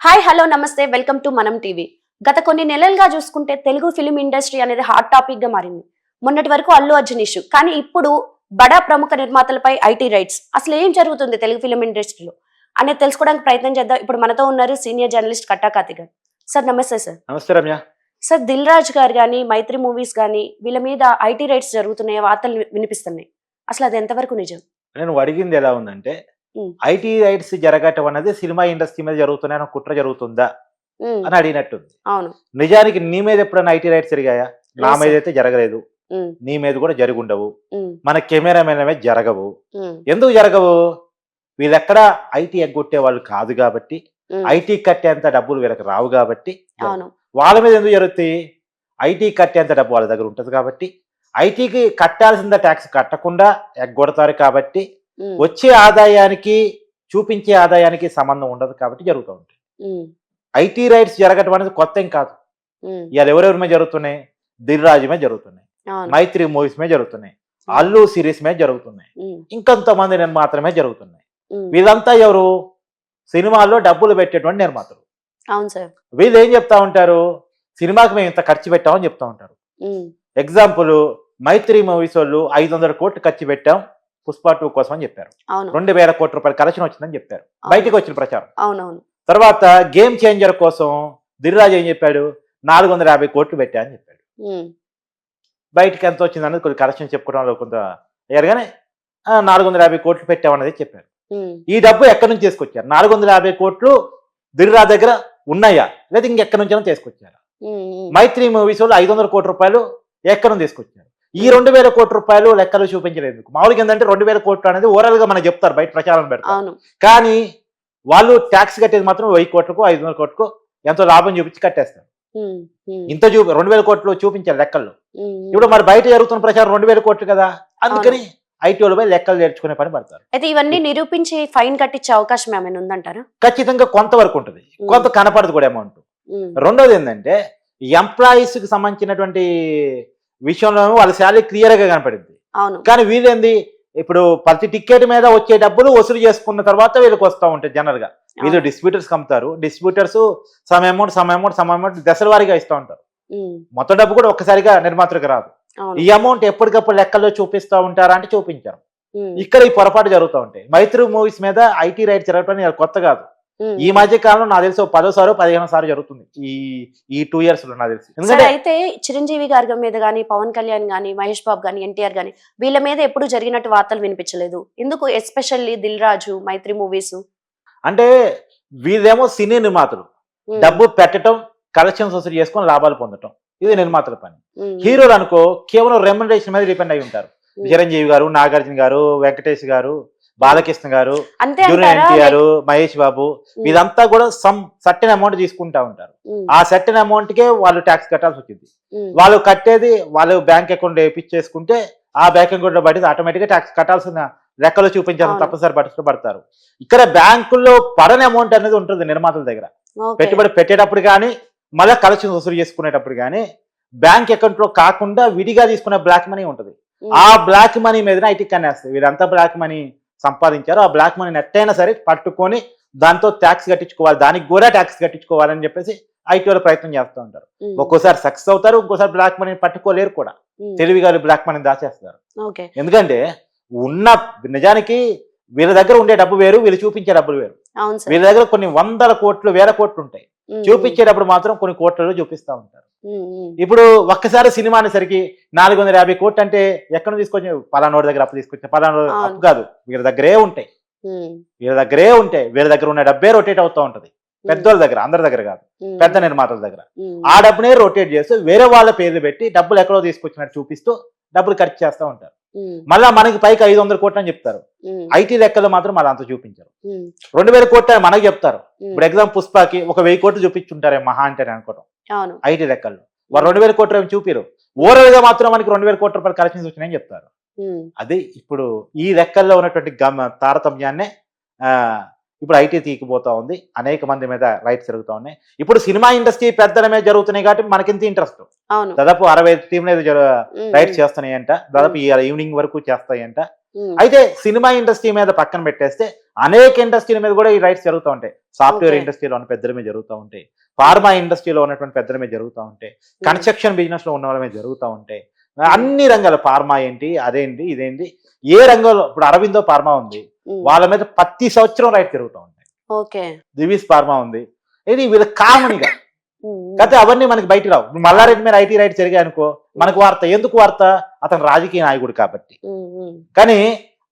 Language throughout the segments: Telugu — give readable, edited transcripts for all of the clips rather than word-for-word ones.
హాయ్ హలో నమస్తే వెల్కమ్ టు మనం టీవీ. గత కొన్ని నెలలుగా చూసుకుంటే తెలుగు ఫిలిం ఇండస్ట్రీ అనేది హాట్ టాపిక్ గా మారింది. మొన్నటి వరకు అల్లు అర్జున్ ఇష్యూ, కానీ ఇప్పుడు బడా ప్రముఖ నిర్మాతలపై ఐటీ రైట్స్. అసలు ఏం జరుగుతుంది తెలుగు ఫిలిం ఇండస్ట్రీలో అనేది తెలుసుకోవడానికి ప్రయత్నం చేద్దాం. ఇప్పుడు మనతో ఉన్నారు సీనియర్ జర్నలిస్ట్ కట్టా కార్తిక్ గారు. సార్ నమస్తే. సార్ నమస్తే రమ్య. సార్ దిల్ రాజు గారు కానీ మైత్రి మూవీస్ కానీ వీళ్ళ మీద ఐటీ రైట్స్ జరుగుతున్నాయి, వార్తలు వినిపిస్తున్నాయి. అసలు అది ఎంతవరకు నిజం? నేను అడిగింది ఎలా ఉందంటే, ఐటీ రైట్స్ జరగటం అనేది సినిమా ఇండస్ట్రీ మీద జరుగుతున్నాయని కుట్ర జరుగుతుందా అని అడిగినట్టుంది. అవును. నిజానికి నీ మీద ఎప్పుడైనా ఐటీ రైట్స్ జరిగాయా? నా మీద అయితే జరగలేదు, నీ మీద కూడా జరుగుండవు, మన కెమెరామెన్ మీద జరగవు. ఎందుకు జరగవు? వీళ్ళెక్కడ ఐటీ ఎగ్గొట్టే వాళ్ళు కాదు కాబట్టి, ఐటీ కట్టేంత డబ్బులు వీళ్ళకి రావు కాబట్టి వాళ్ళ మీద ఎందుకు జరుగుతాయి? ఐటీ కట్టేంత డబ్బు వాళ్ళ దగ్గర ఉంటుంది కాబట్టి, ఐటీకి కట్టాల్సిన ట్యాక్స్ కట్టకుండా ఎగ్గొడతారు కాబట్టి, వచ్చే ఆదాయానికి చూపించే ఆదాయానికి సంబంధం ఉండదు కాబట్టి జరుగుతూ ఉంటాయి. ఐటీ రైట్స్ జరగటం అనేది కొత్త ఏం కాదు. ఇవాళ ఎవరెవరి మీద జరుగుతున్నాయి? దిల్ రాజు మీద జరుగుతున్నాయి, మైత్రి మూవీస్ మీద జరుగుతున్నాయి, అల్లు సిరీస్ మీద జరుగుతున్నాయి, ఇంకొంతమంది నిర్మాతల మీద జరుగుతున్నాయి. వీళ్ళంతా ఎవరు? సినిమాల్లో డబ్బులు పెట్టేటువంటి నిర్మాతలు. వీళ్ళు ఏం చెప్తా ఉంటారు? సినిమాకి మేము ఇంత ఖర్చు పెట్టామని చెప్తా ఉంటారు. ఎగ్జాంపుల్, మైత్రి మూవీస్ వాళ్ళు 500 కోట్లు ఖర్చు పెట్టాం పుష్ప 2 కోసం అని చెప్పారు. 2000 కోట్ల రూపాయల కలెక్షన్ వచ్చిందని చెప్పారు, బయటకు వచ్చిన ప్రచారం. తర్వాత గేమ్ చేంజర్ కోసం దిల్ రాజు ఏం చెప్పాడు? 450 కోట్లు పెట్టా అని చెప్పాడు. బయటకి ఎంత వచ్చింది అనేది కొన్ని కలెక్షన్ చెప్పుకోవడంలో కొంత అయ్యారు, కానీ 450 కోట్లు పెట్టామన్నది చెప్పారు. ఈ డబ్బు ఎక్కడి నుంచి తీసుకొచ్చారు? 450 కోట్లు దిల్ రాజు దగ్గర ఉన్నాయా లేదా ఇంకెక్కడి నుంచి తీసుకొచ్చారా? మైత్రి మూవీస్ వాళ్ళు 500 కోట్ల రూపాయలు ఎక్కడ నుంచి తీసుకొచ్చారు? ఈ 2000 కోట్ల రూపాయలు లెక్కలు చూపించలేదు. మామూలుగా ఏంటంటే 2000 కోట్లు అనేది ఓవరాల్ గా మనకు చెప్తారు, బయట ప్రచారం పెడతారు, కానీ వాళ్ళు ట్యాక్స్ కట్టేది మాత్రం 1000 కోట్లకు 500 కోట్లకు ఎంతో లాభం చూపించి కట్టేస్తారు. ఇంత 2000 కోట్లు చూపించారు లెక్కల్లో. ఇప్పుడు మరి బయట జరుగుతున్న ప్రచారం 2000 కోట్లు కదా, అందుకని ఐటీ వాళ్ళు లెక్కలు నేర్చుకునే పని పడతారు. అయితే ఇవన్నీ నిరూపించి ఫైన్ కట్టించే అవకాశం ఏమైనా ఉందంటారా? ఖచ్చితంగా కొంతవరకు ఉంటుంది, కొంత కనపడదు కూడా అమౌంట్. రెండోది ఏంటంటే, ఎంప్లాయీస్ కి సంబంధించినటువంటి విషయంలో వాళ్ళ శాలరీ క్లియర్ గా కనపడింది. కానీ వీళ్ళేంది, ఇప్పుడు ప్రతి టికెట్ మీద వచ్చే డబ్బులు వసూలు చేసుకున్న తర్వాత వీళ్ళకి వస్తూ ఉంటాయి. జనరల్ గా వీళ్ళు డిస్ట్రిబ్యూటర్స్ అమ్ముతారు, డిస్ట్రిబ్యూటర్స్ సమ్ అమౌంట్ దశల వారీగా ఇస్తూ ఉంటారు. మొత్తం డబ్బు కూడా ఒక్కసారిగా నిర్మాతలకు రాదు. ఈ అమౌంట్ ఎప్పటికప్పుడు లెక్కల్లో చూపిస్తూ ఉంటారా అంటే చూపించారు. ఇక్కడ ఈ పొరపాటు జరుగుతూ ఉంటాయి. మైత్రి మూవీస్ మీద ఐటీ రైట్ జరగడం కొత్త కాదు. ఈ మధ్య కాలంలో నాకు తెలిసి 10 15 సార్లు జరుగుతుంది ఈ 2 years లో నాకు తెలిసి. ఎందుకంటే అయితే చిరంజీవి గారి మీద గానీ, పవన్ కళ్యాణ్ గానీ, మహేష్ బాబు గానీ, ఎన్టీఆర్ గానీ వీళ్ళ మీద ఎప్పుడు జరిగినట్టు వార్తలు వినిపించలేదు. ఎందుకు? ఎస్పెషల్లీ దిల్ రాజు, మైత్రి మూవీస్ అంటే వీళ్ళేమో సినీ నిర్మాతలు, డబ్బు పెట్టడం, కలెక్షన్స్ వసూలు చేసుకొని లాభాలు పొందటం, ఇది నిర్మాతల పని. హీరోలు అనుకో కేవలం రెమ్యునరేషన్ మీద డిపెండ్ అయి ఉంటారు. చిరంజీవి గారు, నాగార్జున గారు, వెంకటేష్ గారు, బాలకృష్ణ గారు, జూనియర్ ఎన్టీఆర్, మహేష్ బాబు, వీళ్ళంతా కూడా సమ్ సర్టెన్ అమౌంట్ తీసుకుంటా ఉంటారు. ఆ సర్టెన్ అమౌంట్ కే వాళ్ళు ట్యాక్స్ కట్టాల్సి వచ్చింది. వాళ్ళు కట్టేది వాళ్ళు బ్యాంక్ అకౌంట్ వేయించేసుకుంటే ఆ బ్యాంక్ అకౌంట్ లో పడి ఆటోమేటిక్ గా ట్యాక్స్ కట్టాల్సిన లెక్కలు చూపించాలని తప్పనిసరి పడతారు. ఇక్కడ బ్యాంకుల్లో పడని అమౌంట్ అనేది ఉంటుంది నిర్మాతల దగ్గర. పెట్టుబడి పెట్టేటప్పుడు కానీ, మళ్ళీ కలెక్షన్ వసూలు చేసుకునేటప్పుడు కానీ, బ్యాంక్ అకౌంట్ లో కాకుండా విడిగా తీసుకునే బ్లాక్ మనీ ఉంటుంది. ఆ బ్లాక్ మనీ మీద ఐటీ కన్నేస్తుంది. వీళ్ళంతా బ్లాక్ మనీ సంపాదించారు, ఆ బ్లాక్ మనీ ఎట్టయినా సరే పట్టుకొని దాంతో ట్యాక్స్ కట్టించుకోవాలి, దానికి కూడా ట్యాక్స్ కట్టించుకోవాలని చెప్పేసి ఐటీ వాళ్ళు ప్రయత్నం చేస్తూ ఉంటారు. ఒక్కోసారి సక్సెస్ అవుతారు, ఇంకోసారి బ్లాక్ మనీని పట్టుకోలేరు కూడా. తెలివిగా బ్లాక్ మనీని దాచేస్తారు. ఎందుకంటే ఉన్న నిజానికి వీళ్ళ దగ్గర ఉండే డబ్బు వేరు, వీళ్ళు చూపించే డబ్బులు వేరు. వీళ్ళ దగ్గర కొన్ని 100 కోట్లు 1000 కోట్లు ఉంటాయి, చూపించేటప్పుడు మాత్రం కొన్ని కోట్లలో చూపిస్తూ ఉంటారు. ఇప్పుడు ఒక్కసారి సినిమా అనేసరికి 450 కోట్లు అంటే ఎక్కడ తీసుకొచ్చి పలానోడి దగ్గర అప్పు తీసుకొచ్చా, పలానోడి అప్పు కాదు, వీళ్ళ దగ్గరే ఉంటాయి. వీళ్ళ దగ్గర ఉన్న డబ్బే రొటేట్ అవుతూ ఉంటది. పెద్దోళ్ళ దగ్గర, అందరి దగ్గర కాదు, పెద్ద నిర్మాతల దగ్గర. ఆ డబ్బునే రొటేట్ చేస్తూ వేరే వాళ్ళ పేర్లు పెట్టి డబ్బులు ఎక్కడో తీసుకొచ్చినట్టు చూపిస్తూ డబ్బులు ఖర్చు చేస్తూ ఉంటారు. మళ్ళా మనకి పైకి 500 కోట్లు అని చెప్తారు, ఐటీ లెక్కలు మాత్రం మళ్ళీ అంత చూపించారు. 2000 కోట్లు అని మనకు చెప్తారు. ఇప్పుడు ఎగ్జామ్ పుష్పకి 1000 కోట్లు చూపించుంటారే మహా అంటే అనుకోవడం ఐటీ లెక్కల్లో. వారు 2000 కోట్లు ఏమి చూపిరు, ఓవరాల్ గా మాత్రం మనకి 2000 కోట్ల రూపాయల కలెక్షన్స్ వచ్చినాయని చెప్తారు. అది ఇప్పుడు ఈ లెక్కల్లో ఉన్నటువంటి తారతమ్యాన్నే ఇప్పుడు ఐటీ తీకిపోతా ఉంది. అనేక మంది మీద రైట్స్ జరుగుతూ ఉన్నాయి. ఇప్పుడు సినిమా ఇండస్ట్రీ పెద్దల మీద జరుగుతున్నాయి కాబట్టి మనకింత ఇంట్రెస్ట్. దాదాపు 60 టీంలు రైట్స్ చేస్తున్నాయంట, దాదాపు ఈవినింగ్ వరకు చేస్తాయంట. అయితే సినిమా ఇండస్ట్రీ మీద పక్కన పెట్టేస్తే అనేక ఇండస్ట్రీల మీద కూడా ఈ రైట్స్ జరుగుతూ ఉంటాయి. Software Okay. ఇండస్ట్రీలో ఉన్న పెద్దల మీద జరుగుతూ ఉంటాయి, ఫార్మా ఇండస్ట్రీలో ఉన్నటువంటి పెద్దల మీద జరుగుతూ ఉంటాయి, కన్స్ట్రక్షన్ బిజినెస్ లో ఉన్న వాళ్ళ మీద జరుగుతూ ఉంటాయి. అన్ని రంగాలు ఫార్మా ఏంటి, అదేంటి, ఇదేంటి, ఏ రంగంలో ఇప్పుడు అరవిందో ఫార్మా ఉంది, వాళ్ళ మీద ప్రతి సంవత్సరం రైట్ జరుగుతూ ఉంటాయి. ఓకే. దివీస్ ఫార్మా ఉంది, ఇది వీళ్ళ కామన్గా. కాకపోతే అవన్నీ మనకి బయట రావు. ఇప్పుడు మల్లారెడ్డి మీద ఐటీ రైట్ జరిగాయి అనుకో, మనకు వార్త. ఎందుకు వార్త? అతను రాజకీయ నాయకుడు కాబట్టి. కానీ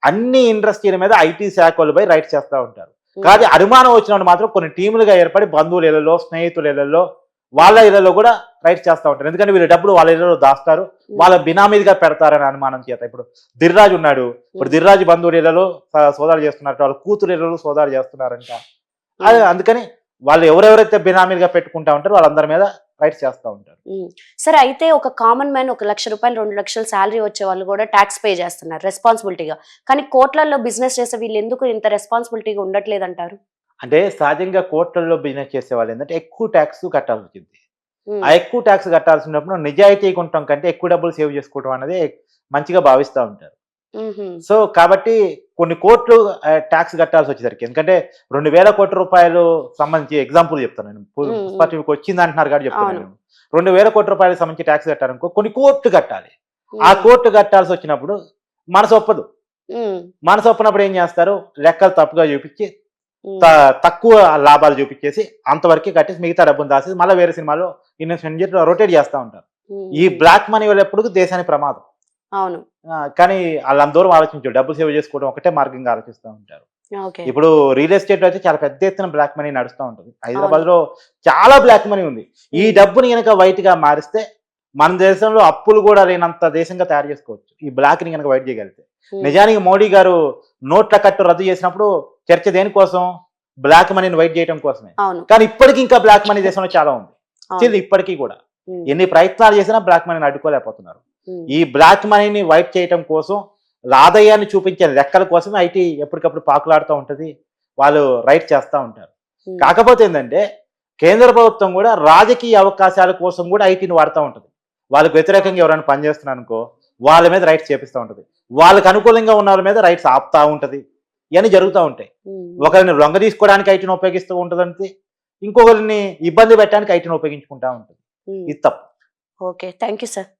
అన్ని ఇండస్ట్రీల మీద ఐటీ శాఖ వాళ్ళు పోయి రైట్ చేస్తూ ఉంటారు. కానీ అనుమానం వచ్చినప్పుడు మాత్రం కొన్ని టీములుగా ఏర్పడి బంధువుల ఇళ్లలో, స్నేహితుల ఇళ్లలో, వాళ్ళ ఇళ్లలో కూడా రైట్ చేస్తూ ఉంటారు. ఎందుకంటే వీళ్ళ డబ్బులు వాళ్ళ ఇళ్లలో దాస్తారు, వాళ్ళ బినామీదిగా పెడతారని అనుమానం చేత. ఇప్పుడు దిర్రాజు ఉన్నాడు, ఇప్పుడు దిర్రాజు బంధువుల ఇళ్లలో సోదాలు చేస్తున్నారు, వాళ్ళ కూతురు ఇళ్లలో సోదాలు చేస్తున్నారంట. అందుకని వాళ్ళు ఎవరెవరైతే బినామీలుగా పెట్టుకుంటా ఉంటారో వాళ్ళందరి మీద రైట్స్ చేస్తూ ఉంటారు. సరే, అయితే ఒక కామన్ మ్యాన్ 1 లక్ష రూపాయలు 2 లక్షలు శాలరీ వచ్చే వాళ్ళు కూడా ట్యాక్స్ పే చేస్తున్నారు రెస్పాన్సిబిలిటీగా. కానీ కోట్లలో బిజినెస్ చేసే వీళ్ళు ఎందుకు ఇంత రెస్పాన్సిబిలిటీగా ఉండట్లేదు అంటారు? అంటే సహజంగా కోట్లలో బిజినెస్ చేసే వాళ్ళు ఏంటంటే ఎక్కువ ట్యాక్స్ కట్టాల్సి వచ్చింది. ఆ ఎక్కువ ట్యాక్స్ కట్టాల్సినప్పుడు నిజాయితీగా ఉండటం కంటే ఎక్కువ డబ్బులు సేవ్ చేసుకోవడం అనేది మంచిగా భావిస్తూ ఉంటారు. సో కాబట్టి కొన్ని కోట్లు ట్యాక్స్ కట్టాల్సి వచ్చేసరికి, ఎందుకంటే 2000 కోట్ల రూపాయలు సంబంధించి ఎగ్జాంపుల్ చెప్తాను నేను. పుష్ప టీవీకి వచ్చింది అంటున్నారు కాబట్టి చెప్తాను నేను. 2000 కోట్ల రూపాయలకు సంబంధించి ట్యాక్స్ కట్టారనుకో, కొన్ని కోట్లు కట్టాలి. ఆ కోట్లు కట్టాల్సి వచ్చినప్పుడు మనసు ఒప్పదు. మనసు ఒప్పనప్పుడు ఏం చేస్తారు? లెక్కలు తప్పుగా చూపించి తక్కువ లాభాలు చూపించేసి అంతవరకే కట్టేసి మిగతా డబ్బును దాచేసి మళ్ళీ వేరే సినిమాలో ఇన్వెస్ట్మెంట్ చేసి రొటేట్ చేస్తూ ఉంటారు. ఈ బ్లాక్ మనీ వల్ల ఎప్పుడు దేశానికి ప్రమాదం. అవును. కానీ వాళ్ళంత దూరం ఆలోచించారు, డబ్బులు సేవ్ చేసుకోవడం ఒకటే మార్గంగా ఆలోచిస్తూ ఉంటారు. ఇప్పుడు రియల్ ఎస్టేట్ అయితే చాలా పెద్ద ఎత్తున బ్లాక్ మనీ నడుస్తూ ఉంటుంది. హైదరాబాద్ లో చాలా బ్లాక్ మనీ ఉంది. ఈ డబ్బుని కనుక వైట్ గా మారిస్తే మన దేశంలో అప్పులు కూడా లేనంత దేశంగా తయారు చేసుకోవచ్చు, ఈ బ్లాక్ ని కనుక వైట్ చేయగలిగితే. నిజానికి మోడీ గారు నోట్ల కట్టు రద్దు చేసినప్పుడు చర్చ దేనికోసం? బ్లాక్ మనీని వైట్ చేయడం కోసమే. కానీ ఇప్పటికీ ఇంకా బ్లాక్ మనీ దేశంలో చాలా ఉంది. ఇప్పటికీ కూడా ఎన్ని ప్రయత్నాలు చేసినా బ్లాక్ మనీని అడ్డుకోలేకపోతున్నారు. ఈ బ్లాక్ మనీని వైట్ చేయడం కోసం, ఆదాయాన్ని చూపించే లెక్కల కోసమే ఐటీ ఎప్పటికప్పుడు పాకులాడుతూ ఉంటుంది, వాళ్ళు రైట్ చేస్తూ ఉంటారు. కాకపోతే ఏంటంటే కేంద్ర ప్రభుత్వం కూడా రాజకీయ అవకాశాల కోసం కూడా ఐటీని వాడుతూ ఉంటుంది. వాళ్ళకి వ్యతిరేకంగా ఎవరైనా పనిచేస్తున్నారు అనుకో, వాళ్ళ మీద రైట్స్ చేపిస్తూ ఉంటుంది, వాళ్ళకి అనుకూలంగా ఉన్న వాళ్ళ మీద రైట్స్ ఆపుతూ ఉంటుంది. ఇవన్నీ జరుగుతూ ఉంటాయి. ఒకరిని లొంగ తీసుకోవడానికి ఐటీని ఉపయోగిస్తూ ఉంటుంది, ఇంకొకరిని ఇబ్బంది పెట్టడానికి ఐటీని ఉపయోగించుకుంటూ ఉంటుంది. ఇది తప్పు. Okay, thank you sir.